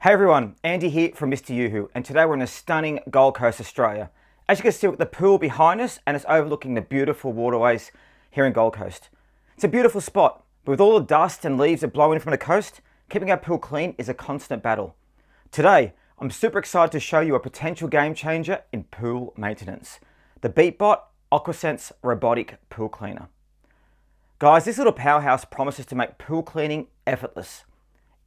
Hey everyone, Andy here from MrYouWho, and today we're in a stunning Gold Coast, Australia. As you can see, with the pool behind us, and it's overlooking the beautiful waterways here in Gold Coast. It's a beautiful spot, but with all the dust and leaves that blow in from the coast, keeping our pool clean is a constant battle. Today, I'm super excited to show you a potential game changer in pool maintenance, the Beatbot AquaSense Robotic Pool Cleaner. Guys, this little powerhouse promises to make pool cleaning effortless.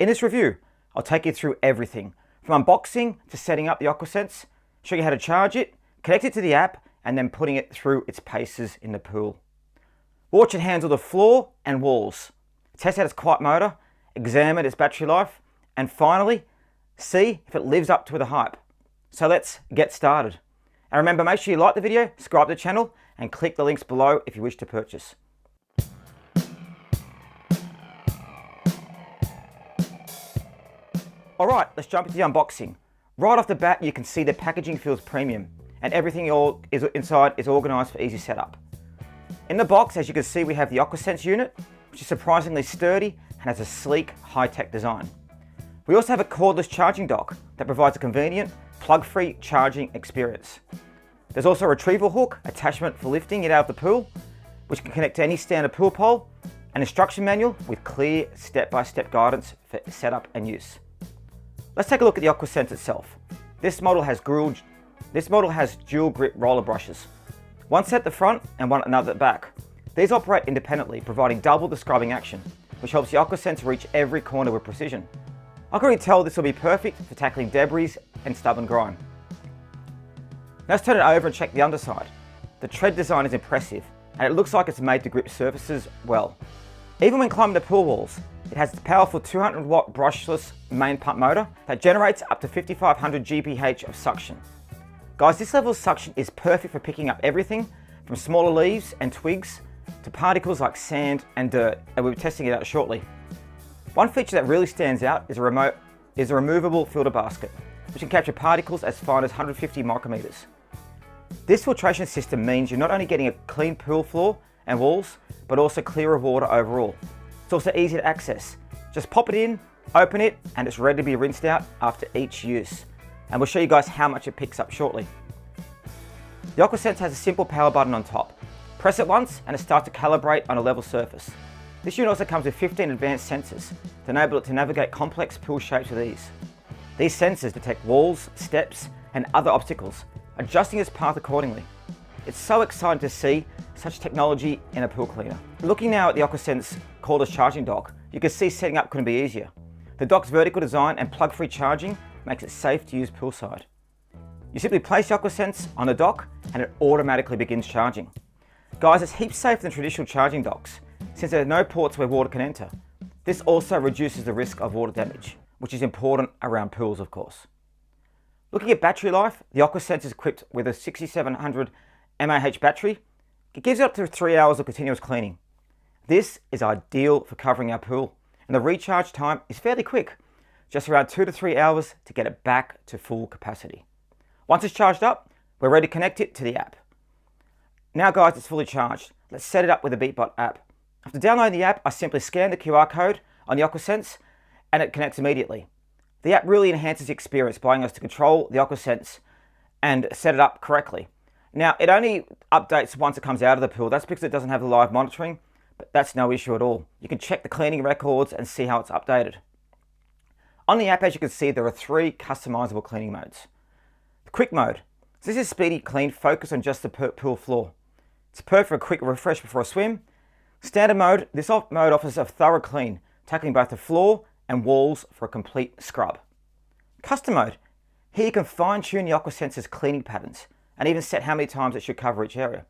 In this review, I'll take you through everything, from unboxing to setting up the AquaSense, show you how to charge it, connect it to the app, and then putting it through its paces in the pool. Watch it handle the floor and walls, test out its quiet motor, examine its battery life, and finally, see if it lives up to the hype. So let's get started. And remember, make sure you like the video, subscribe to the channel, and click the links below if you wish to purchase. Alright, let's jump into the unboxing. Right off the bat, you can see the packaging feels premium, and everything inside is organised for easy setup. In the box, as you can see, we have the AquaSense unit, which is surprisingly sturdy and has a sleek, high-tech design. We also have a cordless charging dock that provides a convenient, plug-free charging experience. There's also a retrieval hook attachment for lifting it out of the pool, which can connect to any standard pool pole, an instruction manual with clear step-by-step guidance for setup and use. Let's take a look at the AquaSense itself. This model has dual grip roller brushes, one set at the front and one another at the back. These operate independently, providing double the scrubbing action, which helps the AquaSense reach every corner with precision. I can already tell this will be perfect for tackling debris and stubborn grime. Now let's turn it over and check the underside. The tread design is impressive, and it looks like it's made to grip surfaces well. Even when climbing the pool walls, it has the powerful 200-watt brushless main pump motor that generates up to 5,500 GPH of suction. Guys, this level of suction is perfect for picking up everything from smaller leaves and twigs to particles like sand and dirt, and we'll be testing it out shortly. One feature that really stands out is a removable filter basket, which can capture particles as fine as 150 micrometers. This filtration system means you're not only getting a clean pool floor and walls, but also clearer water overall. It's also easy to access. Just pop it in, open it, and it's ready to be rinsed out after each use. And we'll show you guys how much it picks up shortly. The AquaSense has a simple power button on top. Press it once and it starts to calibrate on a level surface. This unit also comes with 15 advanced sensors to enable it to navigate complex pool shapes with ease. These sensors detect walls, steps, and other obstacles, adjusting its path accordingly. It's so exciting to see such technology in a pool cleaner. Looking now at the AquaSense cordless charging dock, you can see setting up couldn't be easier. The dock's vertical design and plug-free charging makes it safe to use poolside. You simply place the AquaSense on the dock and it automatically begins charging. Guys, it's heaps safer than traditional charging docks since there are no ports where water can enter. This also reduces the risk of water damage, which is important around pools, of course. Looking at battery life, the AquaSense is equipped with a 6700 mAh battery. It gives up to 3 hours of continuous cleaning. This is ideal for covering our pool, and the recharge time is fairly quick, just around 2 to 3 hours to get it back to full capacity. Once it's charged up, we're ready to connect it to the app. Now guys, it's fully charged. Let's set it up with the Beatbot app. After downloading the app, I simply scan the QR code on the AquaSense and it connects immediately. The app really enhances the experience, allowing us to control the AquaSense and set it up correctly. Now, it only updates once it comes out of the pool. That's because it doesn't have the live monitoring, but that's no issue at all. You can check the cleaning records and see how it's updated. On the app, as you can see, there are 3 customizable cleaning modes. The quick mode. So this is speedy clean, focused on just the pool floor. It's perfect for a quick refresh before a swim. Standard mode. This mode offers a thorough clean, tackling both the floor and walls for a complete scrub. Custom mode. Here you can fine-tune the AquaSense's cleaning patterns and even set how many times it should cover each area.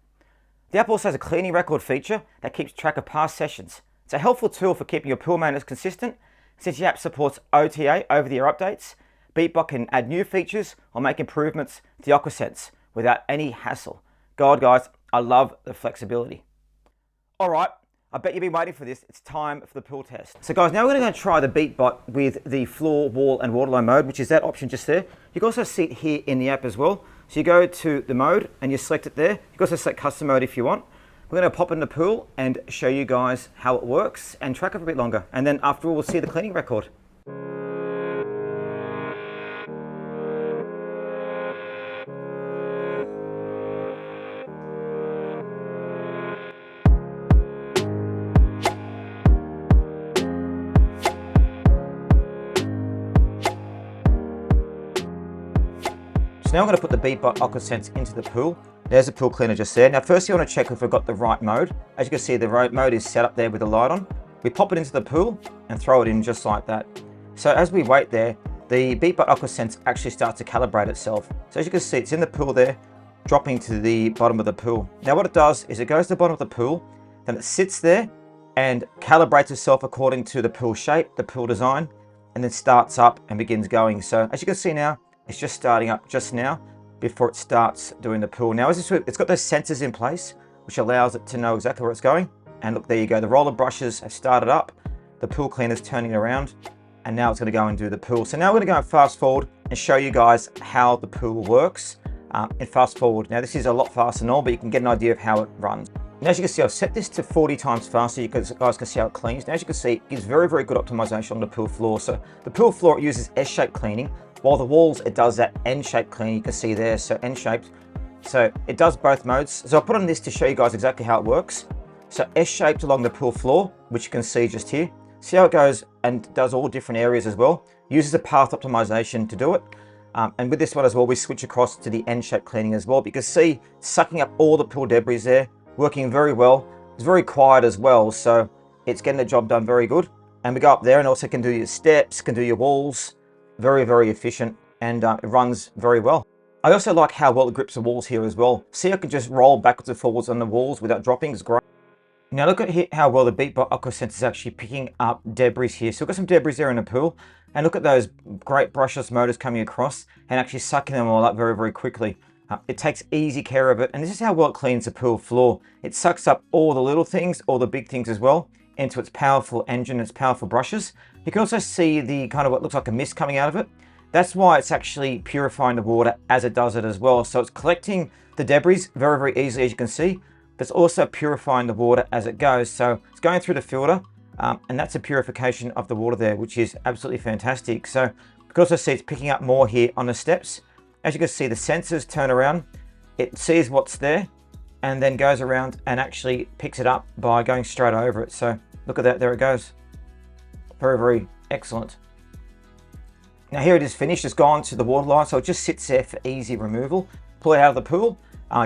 The app also has a cleaning record feature that keeps track of past sessions. It's a helpful tool for keeping your pool maintenance consistent. Since the app supports OTA, over-the-air updates, Beatbot can add new features or make improvements to the AquaSense without any hassle. God, guys, I love the flexibility. All right, I bet you've been waiting for this. It's time for the pool test. So guys, now we're going to try the Beatbot with the floor, wall, and waterline mode, which is that option just there. You can also see it here in the app as well. So you go to the mode and you select it there. You can also select custom mode if you want. We're going to pop in the pool and show you guys how it works and track it for a bit longer. And then after all, we'll see the cleaning record. So now I'm going to put the Beatbot AquaSense into the pool. There's the pool cleaner just there. Now first you want to check if we've got the right mode. As you can see, the right mode is set up there with the light on. We pop it into the pool and throw it in just like that. So as we wait there, the Beatbot AquaSense actually starts to calibrate itself. So as you can see, it's in the pool there, dropping to the bottom of the pool. Now what it does is it goes to the bottom of the pool, then it sits there and calibrates itself according to the pool shape, the pool design, and then starts up and begins going. So as you can see now, it's just starting up just now before it starts doing the pool. Now it's got those sensors in place, which allows it to know exactly where it's going. And look, there you go. The roller brushes have started up. The pool cleaner's turning around, and now it's going to go and do the pool. So now we're going to go and fast forward and show you guys how the pool works in fast forward. Now this is a lot faster than all, but you can get an idea of how it runs. Now as you can see, I've set this to 40 times faster. You guys can see how it cleans. Now as you can see, it gives very, very good optimization on the pool floor. So the pool floor, it uses S-shaped cleaning, while the walls, it does that N-shaped cleaning. You can see there, so N-shaped. So it does both modes. So I'll put on this to show you guys exactly how it works. So S-shaped along the pool floor, which you can see just here. See how it goes and does all different areas as well. Uses a path optimization to do it. And with this one as well, we switch across to the N-shaped cleaning as well. But you can see, sucking up all the pool debris there, working very well. It's very quiet as well, so it's getting the job done very good. And we go up there and also can do your steps, can do your walls. Very, very efficient, and it runs very well. I also like how well it grips the walls here as well. See, I can just roll backwards and forwards on the walls without dropping. It's great. Now look at here how well the Beatbot AquaSense is actually picking up debris here. So we've got some debris there in the pool, and look at those great brushless motors coming across and actually sucking them all up very, very quickly. It takes easy care of it, and this is how well it cleans the pool floor. It sucks up all the little things, all the big things as well, into its powerful engine, its powerful brushes. You can also see the kind of what looks like a mist coming out of it. That's why it's actually purifying the water as it does it as well. So it's collecting the debris very, very easily, as you can see, but it's also purifying the water as it goes. So it's going through the filter, and that's a purification of the water there, which is absolutely fantastic. So you can also see it's picking up more here on the steps. As you can see, the sensors turn around, it sees what's there, and then goes around and actually picks it up by going straight over it. So look at that, there it goes. Very, very excellent. Now here it is finished, it's gone to the waterline, so it just sits there for easy removal. Pull it out of the pool,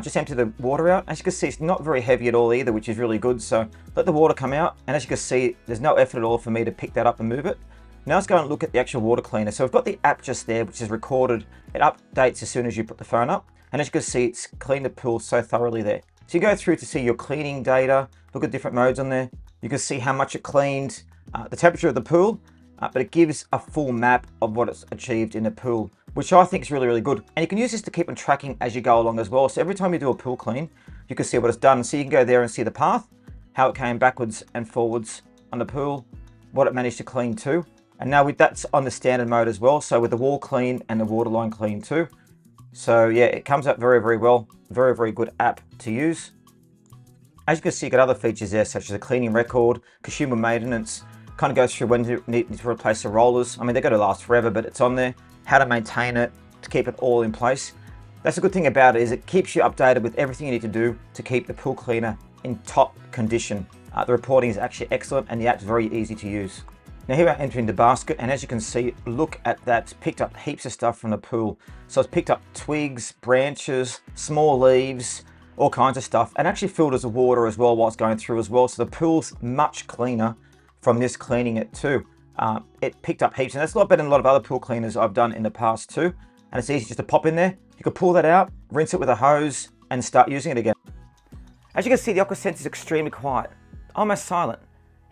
just empty the water out. As you can see, it's not very heavy at all either, which is really good. So let the water come out, and as you can see, there's no effort at all for me to pick that up and move it. Now let's go and look at the actual water cleaner. So we've got the app just there, which is recorded. It updates as soon as you put the phone up. And as you can see, it's cleaned the pool so thoroughly there. So you go through to see your cleaning data, look at different modes on there. You can see how much it cleaned, the temperature of the pool, but it gives a full map of what it's achieved in the pool, which I think is really, really good. And you can use this to keep on tracking as you go along as well. So every time you do a pool clean, you can see what it's done. So you can go there and see the path, how it came backwards and forwards on the pool, what it managed to clean to. And now that's on the standard mode as well. So with the wall clean and the waterline clean too. So yeah, it comes up very, very well. Very, very good app to use. As you can see, you got other features there, such as a cleaning record, consumer maintenance, kind of goes through when you need to replace the rollers. I mean, they're going to last forever, but it's on there. How to maintain it, to keep it all in place. That's a good thing about it, is it keeps you updated with everything you need to do to keep the pool cleaner in top condition. The reporting is actually excellent, and the app's very easy to use. Now here we're entering the basket, and as you can see, look at that, it's picked up heaps of stuff from the pool. So it's picked up twigs, branches, small leaves, all kinds of stuff, and actually filters the water as well while it's going through as well. So the pool's much cleaner from this cleaning it too. It picked up heaps, and that's a lot better than a lot of other pool cleaners I've done in the past too. And it's easy just to pop in there. You can pull that out, rinse it with a hose, and start using it again. As you can see, the AquaSense is extremely quiet, almost silent.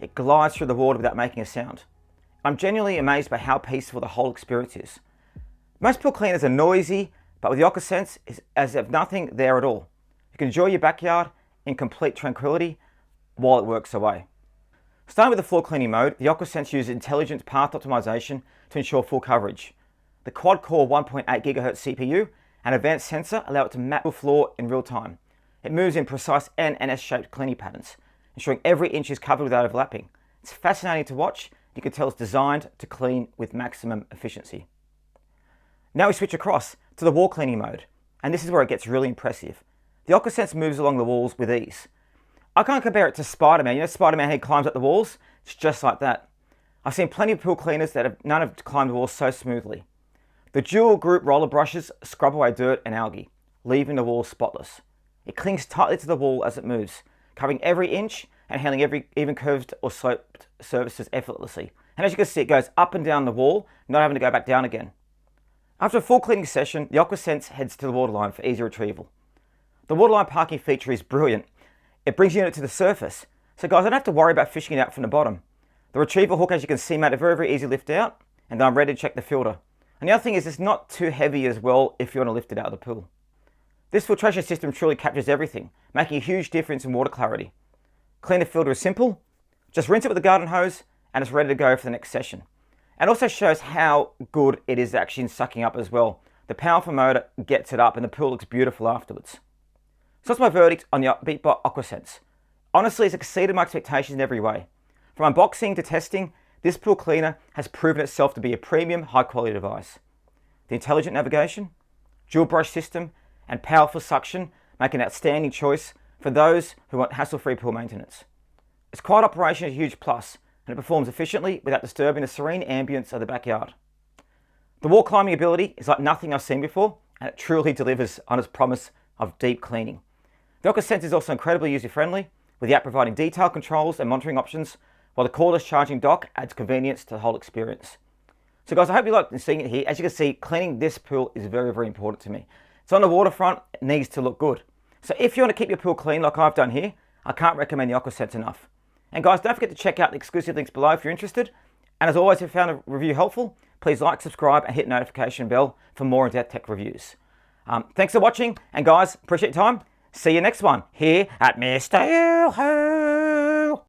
It glides through the water without making a sound. I'm genuinely amazed by how peaceful the whole experience is. Most pool cleaners are noisy, but with the AquaSense, it's as if nothing there at all. You can enjoy your backyard in complete tranquility while it works away. Starting with the floor cleaning mode, the AquaSense uses intelligent path optimization to ensure full coverage. The quad-core 1.8 GHz CPU and advanced sensor allow it to map the floor in real time. It moves in precise N and S-shaped cleaning patterns, ensuring every inch is covered without overlapping. It's fascinating to watch. You can tell it's designed to clean with maximum efficiency. Now we switch across to the wall cleaning mode, and this is where it gets really impressive. The AquaSense moves along the walls with ease. I can't compare it to Spider-Man. You know Spider-Man, how he climbs up the walls? It's just like that. I've seen plenty of pool cleaners that none have climbed the walls so smoothly. The dual group roller brushes scrub away dirt and algae, leaving the wall spotless. It clings tightly to the wall as it moves, covering every inch and handling every even curved or sloped surfaces effortlessly. And as you can see, it goes up and down the wall, not having to go back down again. After a full cleaning session, the AquaSense heads to the waterline for easy retrieval. The waterline parking feature is brilliant. It brings the unit to the surface. So guys, I don't have to worry about fishing it out from the bottom. The retrieval hook, as you can see, made it very, very easy to lift out, and I'm ready to check the filter. And the other thing is it's not too heavy as well if you want to lift it out of the pool. This filtration system truly captures everything, making a huge difference in water clarity. Clean the filter is simple. Just rinse it with a garden hose and it's ready to go for the next session. And also shows how good it is actually in sucking up as well. The powerful motor gets it up and the pool looks beautiful afterwards. So that's my verdict on the Beatbot AquaSense. Honestly, it's exceeded my expectations in every way. From unboxing to testing, this pool cleaner has proven itself to be a premium, high quality device. The intelligent navigation, dual brush system, and powerful suction make an outstanding choice for those who want hassle-free pool maintenance. Its quiet operation is a huge plus, and it performs efficiently without disturbing the serene ambience of the backyard. The wall climbing ability is like nothing I've seen before, and it truly delivers on its promise of deep cleaning. The AquaSense is also incredibly user-friendly, with the app providing detailed controls and monitoring options, while the cordless charging dock adds convenience to the whole experience. So guys, I hope you liked seeing it here. As you can see, cleaning this pool is very, very important to me. It's on the waterfront, it needs to look good. So if you want to keep your pool clean like I've done here, I can't recommend the AquaSense enough. And guys, don't forget to check out the exclusive links below if you're interested. And as always, if you found a review helpful, please like, subscribe, and hit the notification bell for more in-depth tech reviews. Thanks for watching, and guys, appreciate your time. See you next one here at MrYouWho.